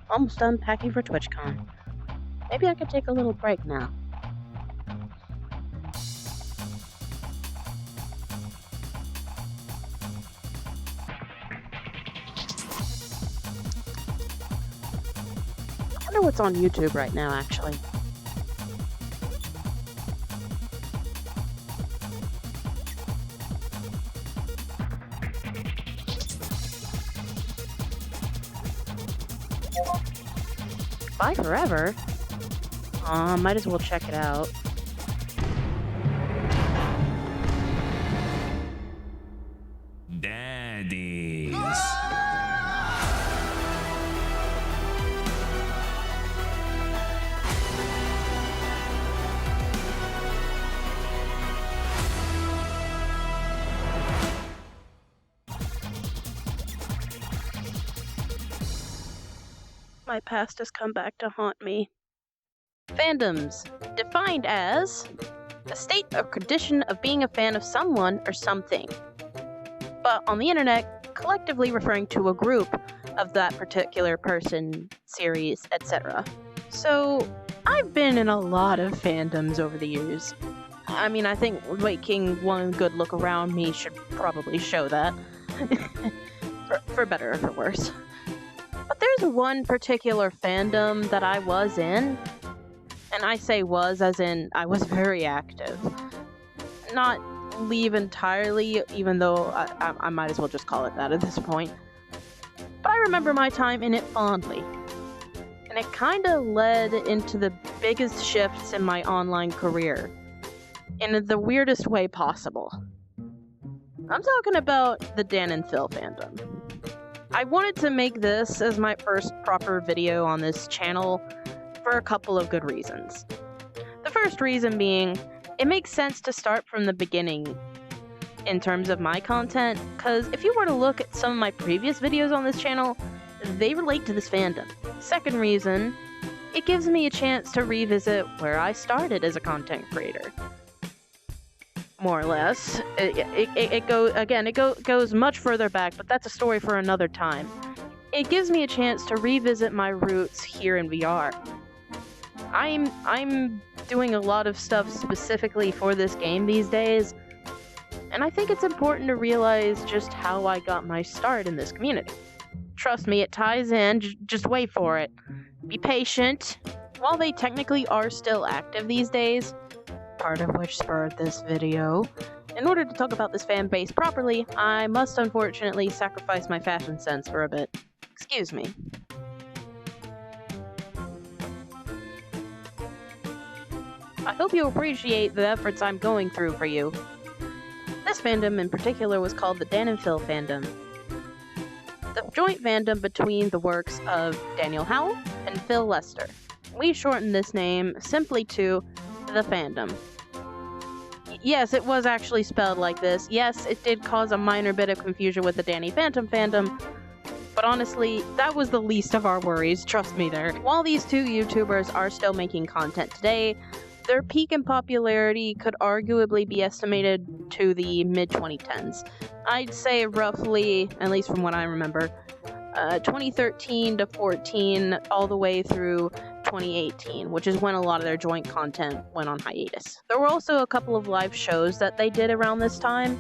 Almost done packing for TwitchCon. Maybe I could take a little break now. I wonder what's on YouTube right now, actually. Bye forever? Might as well check it out. Daddies. My past has come back to haunt me. Fandoms, defined as a state or condition of being a fan of someone or something, but on the internet, collectively referring to a group of that particular person, series, etc. So, I've been in a lot of fandoms over the years. I mean, I think making one good look around me should probably show that. for better or for worse. But there's one particular fandom that I was in, and I say was as in I was very active. Not leave entirely, even though I might as well just call it that at this point. But I remember my time in it fondly. And it kinda led into the biggest shifts in my online career. In the weirdest way possible. I'm talking about the Dan and Phil fandom. I wanted to make this as my first proper video on this channel for a couple of good reasons. The first reason being, it makes sense to start from the beginning in terms of my content, because if you were to look at some of my previous videos on this channel, they relate to this fandom. Second reason, it gives me a chance to revisit where I started as a content creator. More or less. It goes much further back, but that's a story for another time. It gives me a chance to revisit my roots here in VR. I'm doing a lot of stuff specifically for this game these days, and I think it's important to realize just how I got my start in this community. Trust me, it ties in, just wait for it. Be patient. While they technically are still active these days, part of which spurred this video, in order to talk about this fan base properly, I must unfortunately sacrifice my fashion sense for a bit. Excuse me. I hope you appreciate the efforts I'm going through for you. This fandom in particular was called the Dan and Phil fandom. The joint fandom between the works of Daniel Howell and Phil Lester. We shortened this name simply to the fandom. Yes, it was actually spelled like this. Yes, it did cause a minor bit of confusion with the Danny Phantom fandom, but honestly, that was the least of our worries, trust me there. While these two YouTubers are still making content today, their peak in popularity could arguably be estimated to the mid-2010s. I'd say roughly, at least from what I remember, 2013 to 14, all the way through 2018, which is when a lot of their joint content went on hiatus. There were also a couple of live shows that they did around this time,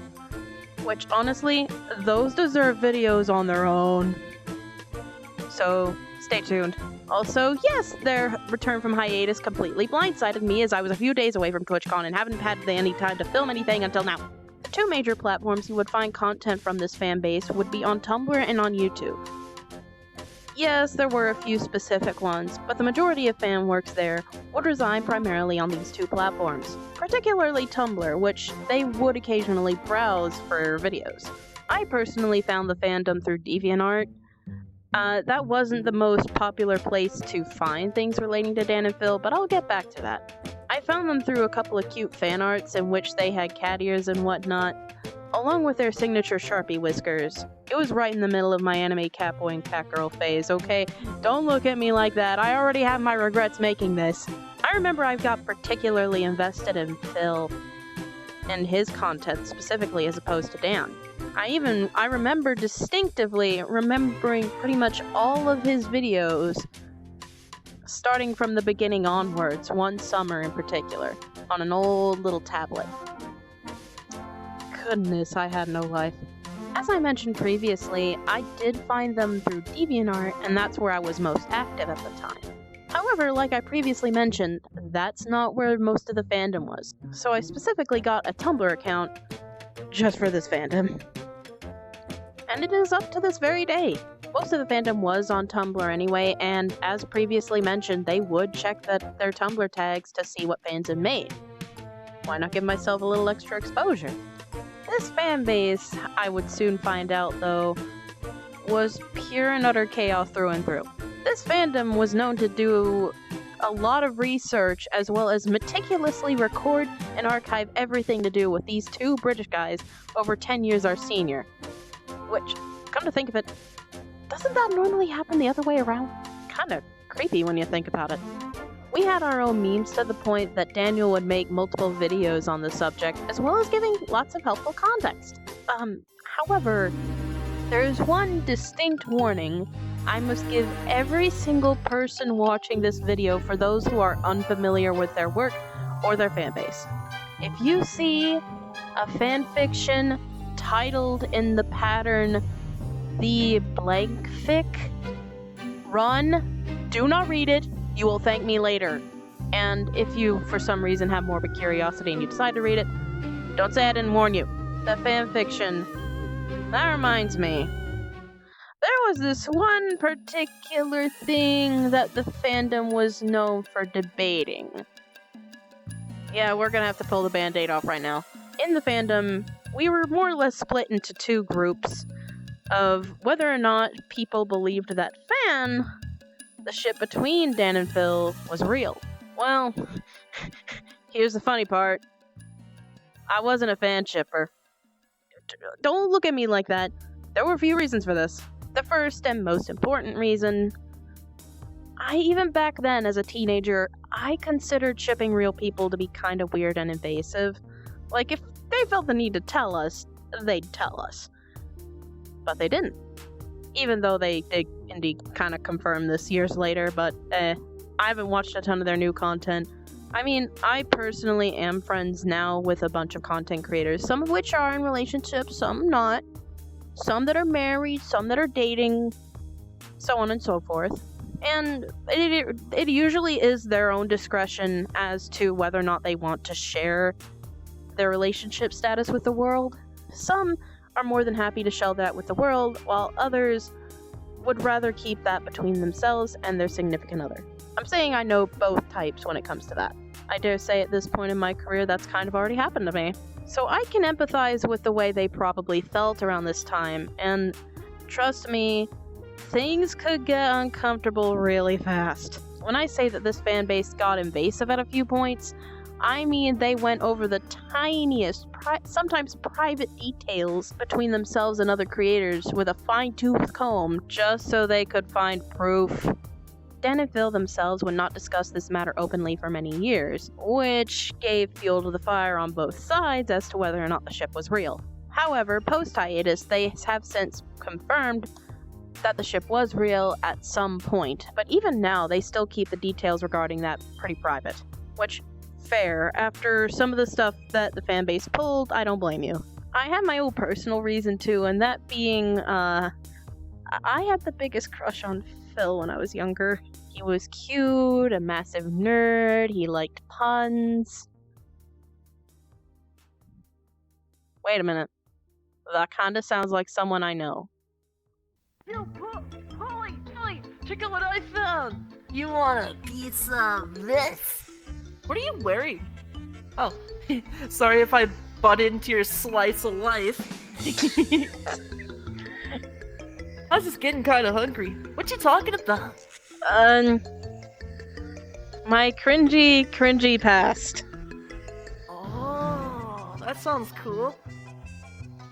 which honestly, those deserve videos on their own. So, stay tuned. Also, yes, their return from hiatus completely blindsided me as I was a few days away from TwitchCon and haven't had any time to film anything until now. The two major platforms you would find content from this fan base would be on Tumblr and on YouTube. Yes, there were a few specific ones, but the majority of fan works there would reside primarily on these two platforms, particularly Tumblr, which they would occasionally browse for videos. I personally found the fandom through DeviantArt. That wasn't the most popular place to find things relating to Dan and Phil, but I'll get back to that. I found them through a couple of cute fan arts in which they had cat ears and whatnot, along with their signature Sharpie whiskers. It was right in the middle of my anime catboy and catgirl phase, okay? Don't look at me like that, I already have my regrets making this. I remember I got particularly invested in Phil and his content specifically as opposed to Dan. I remember distinctively remembering pretty much all of his videos, starting from the beginning onwards, one summer in particular, on an old little tablet. Goodness, I had no life. As I mentioned previously, I did find them through DeviantArt, and that's where I was most active at the time. However, like I previously mentioned, that's not where most of the fandom was. So I specifically got a Tumblr account just for this fandom. And it is up to this very day. Most of the fandom was on Tumblr anyway, and as previously mentioned, they would check their Tumblr tags to see what fans had made. Why not give myself a little extra exposure? This fanbase, I would soon find out though, was pure and utter chaos through and through. This fandom was known to do a lot of research as well as meticulously record and archive everything to do with these two British guys over 10 years our senior. Which, come to think of it, doesn't that normally happen the other way around? Kinda creepy when you think about it. We had our own memes to the point that Daniel would make multiple videos on the subject, as well as giving lots of helpful context. However, there is one distinct warning I must give every single person watching this video for those who are unfamiliar with their work or their fanbase. If you see a fanfiction titled in the pattern The Blank Fic, run, do not read it, you will thank me later. And if you, for some reason, have morbid curiosity and you decide to read it, don't say I didn't warn you. The fanfiction, that reminds me. There was this one particular thing that the fandom was known for debating. Yeah, we're gonna have to pull the band-aid off right now. In the fandom, we were more or less split into two groups of whether or not people believed that the ship between Dan and Phil, was real. Well, here's the funny part. I wasn't a fan shipper. Don't look at me like that. There were a few reasons for this. The first and most important reason, even back then as a teenager, I considered shipping real people to be kind of weird and invasive. Like, if they felt the need to tell us, they'd tell us. But they didn't. Even though they did indeed kind of confirm this years later, but I haven't watched a ton of their new content. I mean, I personally am friends now with a bunch of content creators, some of which are in relationships, some not. Some that are married, some that are dating, so on and so forth. And it usually is their own discretion as to whether or not they want to share their relationship status with the world. Some are more than happy to share that with the world, while others would rather keep that between themselves and their significant other. I'm saying I know both types when it comes to that. I dare say at this point in my career that's kind of already happened to me. So I can empathize with the way they probably felt around this time, and trust me, things could get uncomfortable really fast. When I say that this fanbase got invasive at a few points, I mean they went over the tiniest, sometimes private details between themselves and other creators with a fine-tooth comb just so they could find proof. Dan and Phil themselves would not discuss this matter openly for many years, which gave fuel to the fire on both sides as to whether or not the ship was real. However, post-hiatus, they have since confirmed that the ship was real at some point, but even now they still keep the details regarding that pretty private. Which, fair, after some of the stuff that the fanbase pulled, I don't blame you. I have my own personal reason too, and that being, I had the biggest crush on Phil when I was younger. He was cute, a massive nerd, he liked puns. Wait a minute. That kinda sounds like someone I know. Yo, Polly, check out what I found! You want a piece of this? What are you wearing? Oh, sorry if I butt into your slice of life. I was just getting kinda hungry. What you talking about? My cringy past. Oh, that sounds cool.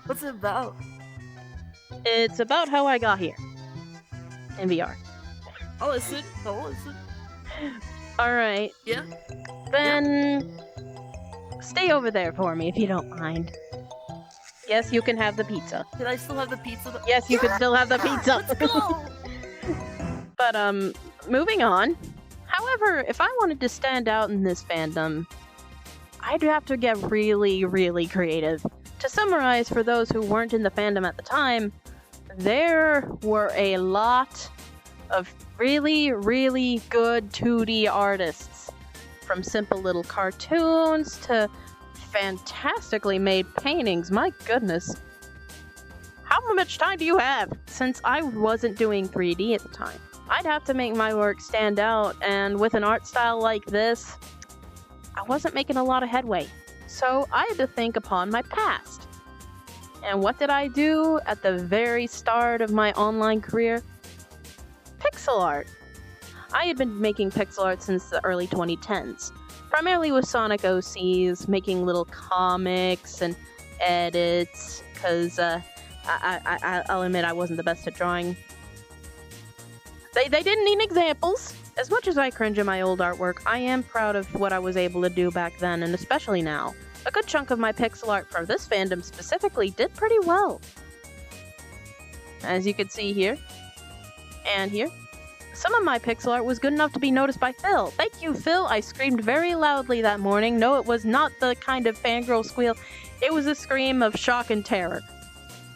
What's it about? It's about how I got here. In VR. I'll listen. Alright. Yeah? Then stay over there for me if you don't mind. Yes, you can have the pizza. Can I still have the pizza? Yes, you can still have the pizza. Let's go! But, moving on. However, if I wanted to stand out in this fandom, I'd have to get really, really creative. To summarize, for those who weren't in the fandom at the time, there were a lot of really, really good 2D artists. From simple little cartoons to fantastically made paintings, my goodness. How much time do you have? Since I wasn't doing 3D at the time, I'd have to make my work stand out, and with an art style like this, I wasn't making a lot of headway. So I had to think upon my past. And what did I do at the very start of my online career? Pixel art. I had been making pixel art since the early 2010s, primarily with Sonic OCs, making little comics and edits, because I'll admit I wasn't the best at drawing. They didn't need examples. As much as I cringe at my old artwork, I am proud of what I was able to do back then, and especially now. A good chunk of my pixel art for this fandom specifically did pretty well. As you can see here, and here, some of my pixel art was good enough to be noticed by Phil. Thank you, Phil. I screamed very loudly that morning. No, it was not the kind of fangirl squeal. It was a scream of shock and terror,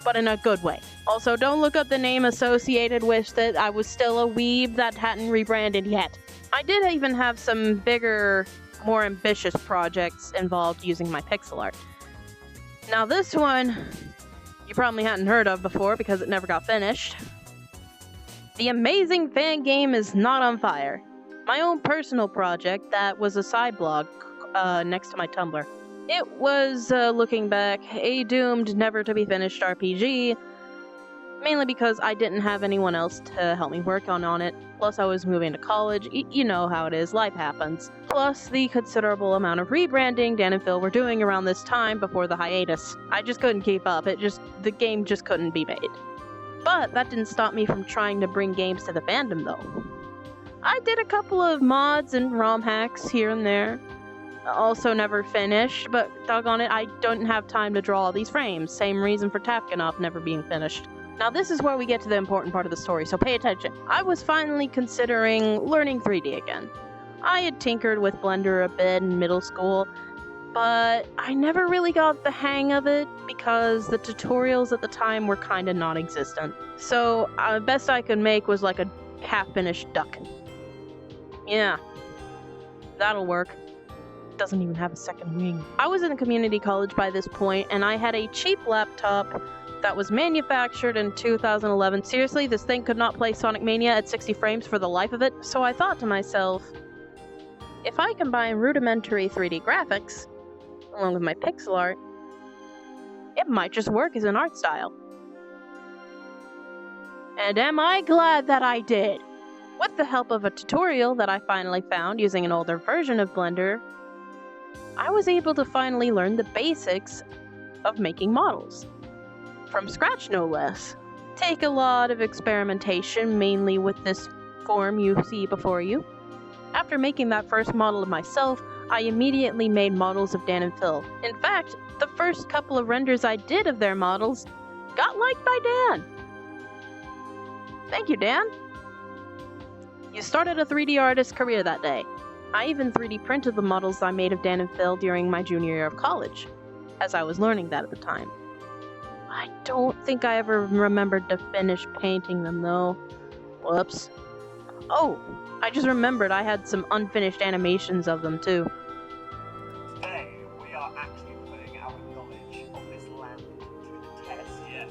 but in a good way. Also, don't look up the name associated with it. I was still a weeb that hadn't rebranded yet. I did even have some bigger, more ambitious projects involved using my pixel art. Now this one, you probably hadn't heard of before because it never got finished. The amazing fan game is not on fire. My own personal project that was a side blog next to my Tumblr. It was, looking back, a doomed never-to-be-finished RPG, mainly because I didn't have anyone else to help me work on it, plus I was moving to college, you know how it is, life happens. Plus the considerable amount of rebranding Dan and Phil were doing around this time before the hiatus. I just couldn't keep up, the game just couldn't be made. But that didn't stop me from trying to bring games to the fandom though. I did a couple of mods and ROM hacks here and there. Also never finished, but doggone it, I don't have time to draw all these frames. Same reason for Tapkanoff never being finished. Now this is where we get to the important part of the story, so pay attention. I was finally considering learning 3D again. I had tinkered with Blender a bit in middle school, but I never really got the hang of it because the tutorials at the time were kinda non-existent. So, best I could make was like a half-finished duck. Yeah, that'll work. Doesn't even have a second wing. I was in a community college by this point, and I had a cheap laptop that was manufactured in 2011. Seriously, this thing could not play Sonic Mania at 60 frames for the life of it. So I thought to myself, if I combine rudimentary 3D graphics, along with my pixel art, it might just work as an art style. And am I glad that I did? With the help of a tutorial that I finally found using an older version of Blender, I was able to finally learn the basics of making models. From scratch, no less. Take a lot of experimentation, mainly with this form you see before you. After making that first model of myself, I immediately made models of Dan and Phil. In fact, the first couple of renders I did of their models got liked by Dan. Thank you, Dan. You started a 3D artist career that day. I even 3D printed the models I made of Dan and Phil during my junior year of college, as I was learning that at the time. I don't think I ever remembered to finish painting them though. Whoops. Oh, I just remembered I had some unfinished animations of them too. Today, we are actually putting our knowledge of this land to the test, yeah.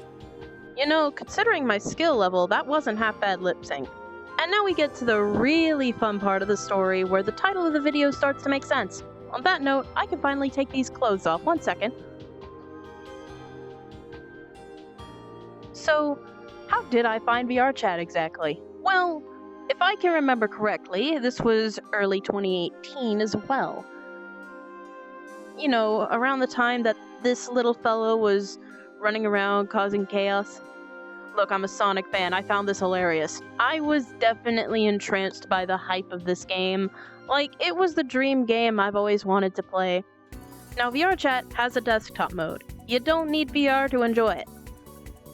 You know, considering my skill level, that wasn't half bad lip sync. And now we get to the really fun part of the story where the title of the video starts to make sense. On that note, I can finally take these clothes off. 1 second. So, how did I find VRChat exactly? Well, if I can remember correctly, this was early 2018 as well. You know, around the time that this little fellow was running around causing chaos. Look, I'm a Sonic fan. I found this hilarious. I was definitely entranced by the hype of this game. Like, it was the dream game I've always wanted to play. Now, VRChat has a desktop mode. You don't need VR to enjoy it.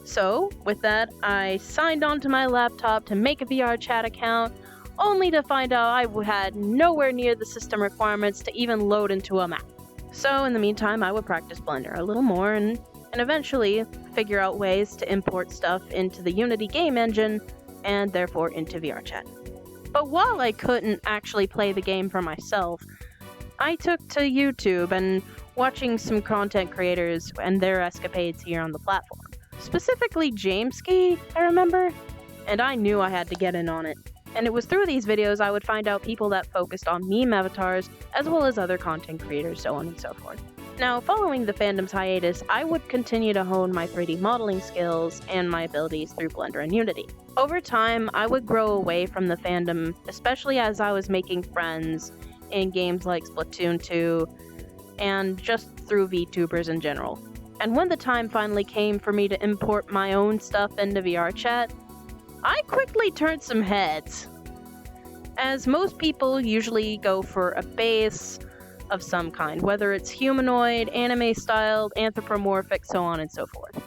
So, with that, I signed onto my laptop to make a VRChat account, only to find out I had nowhere near the system requirements to even load into a map. So, in the meantime, I would practice Blender a little more and eventually figure out ways to import stuff into the Unity game engine and therefore into VRChat. But while I couldn't actually play the game for myself, I took to YouTube and watching some content creators and their escapades here on the platform. Specifically Jameski, I remember, and I knew I had to get in on it. And it was through these videos I would find out people that focused on meme avatars, as well as other content creators, so on and so forth. Now, following the fandom's hiatus, I would continue to hone my 3D modeling skills and my abilities through Blender and Unity. Over time, I would grow away from the fandom, especially as I was making friends in games like Splatoon 2, and just through VTubers in general. And when the time finally came for me to import my own stuff into VRChat, I quickly turned some heads. As most people usually go for a base of some kind, whether it's humanoid, anime-styled, anthropomorphic, so on and so forth.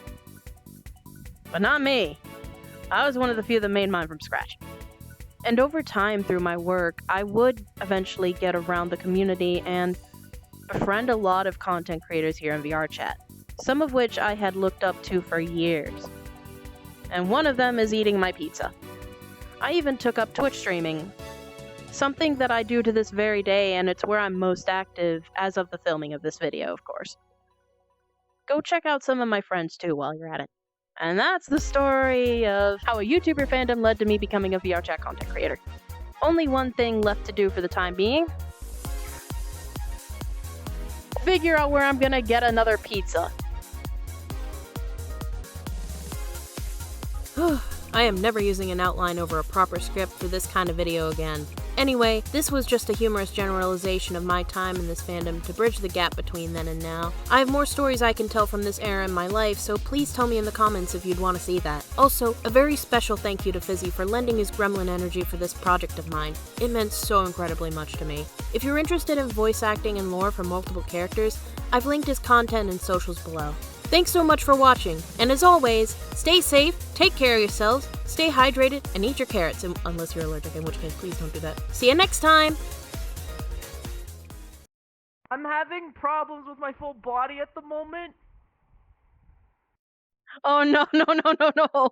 But not me. I was one of the few that made mine from scratch. And over time, through my work, I would eventually get around the community and befriend a lot of content creators here in VRChat, some of which I had looked up to for years. And one of them is eating my pizza. I even took up Twitch streaming, something that I do to this very day, and it's where I'm most active as of the filming of this video, of course. Go check out some of my friends too while you're at it. And that's the story of how a YouTuber fandom led to me becoming a VRChat content creator. Only one thing left to do for the time being. Figure out where I'm gonna get another pizza. I am never using an outline over a proper script for this kind of video again. Anyway, this was just a humorous generalization of my time in this fandom to bridge the gap between then and now. I have more stories I can tell from this era in my life, so please tell me in the comments if you'd want to see that. Also, a very special thank you to Fizzi for lending his gremlin energy for this project of mine. It meant so incredibly much to me. If you're interested in voice acting and lore for multiple characters, I've linked his content and socials below. Thanks so much for watching, and as always, stay safe, take care of yourselves, stay hydrated, and eat your carrots, unless you're allergic, in which case please don't do that. See you next time! I'm having problems with my full body at the moment. Oh no, no, no, no, no!